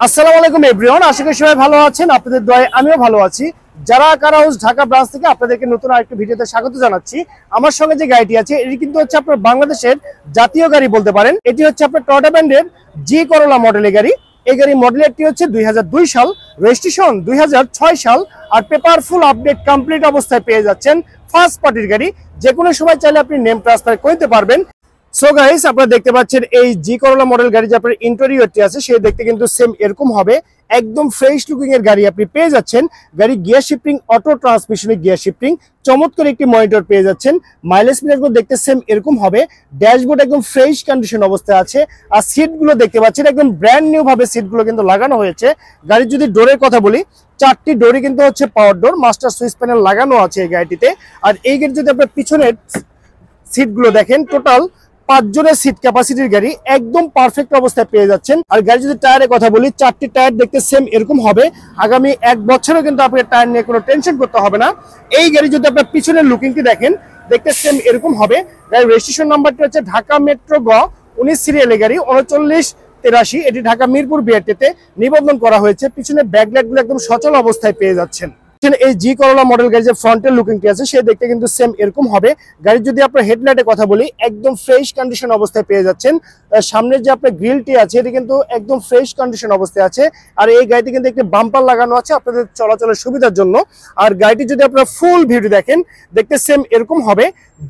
আসসালামু আলাইকুম এভরিওয়ান, আশা করি সবাই ভালো আছেন। আপনাদের দোয়ায় আমিও ভালো আছি। যারা কার হাউস ঢাকা ব্রাঞ্চ থেকে আপনাদেরকে নতুন আরেকটি ভিডিওতে স্বাগত জানাচ্ছি। আমার সঙ্গে যে গাড়িটি আছে এটি কিন্তু হচ্ছে আপনার বাংলাদেশের জাতীয় গাড়ি বলতে পারেন। এটি হচ্ছে আপনার টয়োটা ব্র্যান্ডের জি করোলা মডেলের গাড়ি। এই গাড়ি মডেলটি হচ্ছে 2002 সাল, রেজিস্ট্রেশন 2006 সাল, আর পেপার ফুল আপডেট কমপ্লিট অবস্থায় পেয়ে যাচ্ছেন। ফার্স্ট পার্টির গাড়ি, যে কোনো সময় চাইলে আপনি নেম ট্রান্সফার করতে পারবেন। সো গাইস, আপনারা দেখতে পাচ্ছেন এই জি করোলা মডেল গাড়ি যে আপনার ইন্টেরিয়রটি আছে সে দেখতে কিন্তু সেম এরকম হবে। একদম ফ্রেশ লুকিং এর গাড়ি আপনি পেয়ে যাচ্ছেন। গাড়ি গিয়ার শিফটিং, অটো ট্রান্সমিশনের গিয়ার শিফটিং, চমৎকার একটি মনিটর পেয়ে যাচ্ছেন। মাইলেজ মিটারগুলো দেখতে সেম এরকম হবে। ড্যাশবোর্ড একদম ফ্রেশ কন্ডিশন অবস্থায় আছে। আর সিটগুলো দেখতে পাচ্ছেন একদম ব্র্যান্ড নিউ ভাবে সিটগুলো কিন্তু লাগানো হয়েছে। গাড়ির যদি ডোরের কথা বলি, চারটি ডোরই কিন্তু হচ্ছে পাওয়ার ডোর, মাস্টার সুইচ প্যানেল লাগানো আছে এই গাড়িটিতে। আর এই গাড়ি যদি আপনার পিছনের সিটগুলো দেখেন, টোটাল 5 জনের সিট ক্যাপাসিটির গাড়ি, একদম পারফেক্ট অবস্থায় পেয়ে যাচ্ছেন। আর গাড়ি যদি টায়ারের কথা বলি, চারটি টায়ার দেখতে সেম এরকম হবে। আগামী 1 বছরও কিন্তু আপনার টায়ার নিয়ে কোনো টেনশন করতে হবে না। এই গাড়ি যদি আপনার পিছনের লুকিংটি দেখেন, দেখতে সেম এরকম হবে। গাড়ির রেজিস্ট্রেশন নাম্বারটি হচ্ছে ঢাকা মেট্রো গ 19 সিরিয়ালের গাড়ি, 3983। এটি ঢাকা মিরপুর বিআরটিতে নিবন্ধন করা হয়েছে। পিছনে ব্যাকলাইট গুলো একদম সচল অবস্থায় পেয়ে যাচ্ছেন। এই জি করোলা মডেল গাড়ি যে ফ্রন্টের লুকিংটি আছে সে দেখতে কিন্তু সেম এরকম হবে। গাড়ির যদি আপনার হেডলাইটের কথা বলি, একদম ফ্রেশ কন্ডিশন অবস্থায় পেয়ে যাচ্ছেন। সামনের যে আপনার গ্রিলটি আছে এটি কিন্তু একদম ফ্রেশ কন্ডিশন অবস্থায় আছে। আর এই গাড়িতে কিন্তু একটি বাম্পার লাগানো আছে আপনাদের চলাচলের সুবিধার জন্য। আর গাড়িটি যদি আপনারা ফুল ভিউটি দেখেন, দেখতে সেম এরকম হবে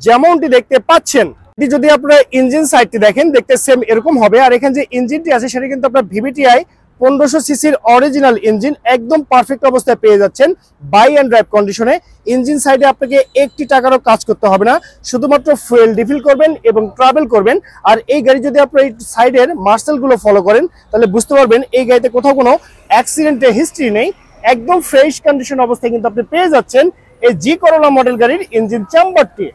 যেমনটি দেখতে পাচ্ছেন। যদি আপনারা ইঞ্জিন সাইডটি দেখেন, দেখতে সেম এরকম হবে। আর এখানে যে ইঞ্জিনটি আছে সেটা কিন্তু আপনার ভিভিটিআই 1500 সিসির অরিজিনাল ইঞ্জিন, একদম পারফেক্ট অবস্থায় পেয়ে যাচ্ছেন বাই অ্যান্ড ড্রাইভ কন্ডিশনে। ইঞ্জিন সাইডে আপনাকে 1 টাকারও কাজ করতে হবে না, শুধুমাত্র ফুয়েল রিফিল করবেন এবং ট্রাভেল করবেন। আর এই গাড়ি যদি আপনার এই সাইডের মার্সেলগুলো ফলো করেন তাহলে বুঝতে পারবেন এই গাড়িতে কোথাও কোনো অ্যাক্সিডেন্টের হিস্ট্রি নেই। একদম ফ্রেশ কন্ডিশন অবস্থায় কিন্তু আপনি পেয়ে যাচ্ছেন এই জি করোলা মডেল গাড়ির ইঞ্জিন চেম্বারটি।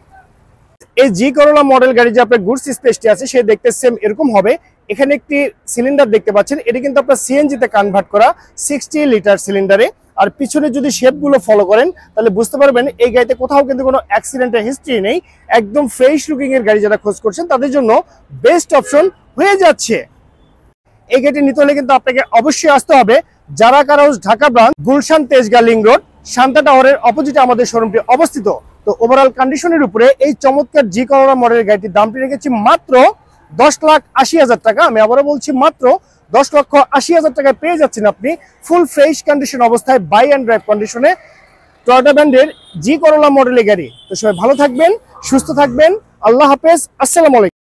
এই জি করোলা মডেল গাড়ি যে আপনার গুডস স্পেসটি আছে সে দেখতে সেম এরকম হবে। এখানে একটি সিলিন্ডার দেখতে পাচ্ছেন, এটি কিন্তু আপনার সিএনজি তে কনভার্ট করা 60 লিটার সিলিন্ডারে। আর পিছনে যদি শেপগুলো ফলো করেন তাহলে বুঝতে পারবেন এই গাড়িতে কোথাও কিন্তু কোনো অ্যাক্সিডেন্টের হিস্ট্রি নেই। একদম ফ্রেশ লুকিং এর গাড়ি যারা খোঁজ করছেন তাদের জন্য বেস্ট অপশন হয়ে যাচ্ছে। এই গাড়িটি নিতে হলে কিন্তু আপনাকে অবশ্যই আসতে হবে যারা car house Dhaka branch, Gulshan Tejgaon link road, Shanta টাওয়ারের অপোজিটে আমাদের শোরুমটি অবস্থিত। তো ওভারঅল কন্ডিশনের উপরে এই চমৎকার জি করোলা মডেলের গাড়িটির দামটি রেখেছি মাত্র 10,80,000 টাকা। আমি আবারও বলছি, মাত্র 10,80,000 টাকায় পেয়ে যাচ্ছেন আপনি ফুল ফ্রেশ কন্ডিশন অবস্থায় বাই অ্যান্ড ড্রাইভ কন্ডিশনে টয়োটা ব্র্যান্ডের জি করোলা মডেলের গাড়ি। তো সবাই ভালো থাকবেন, সুস্থ থাকবেন। আল্লাহ হাফেজ, আসসালামু আলাইকুম।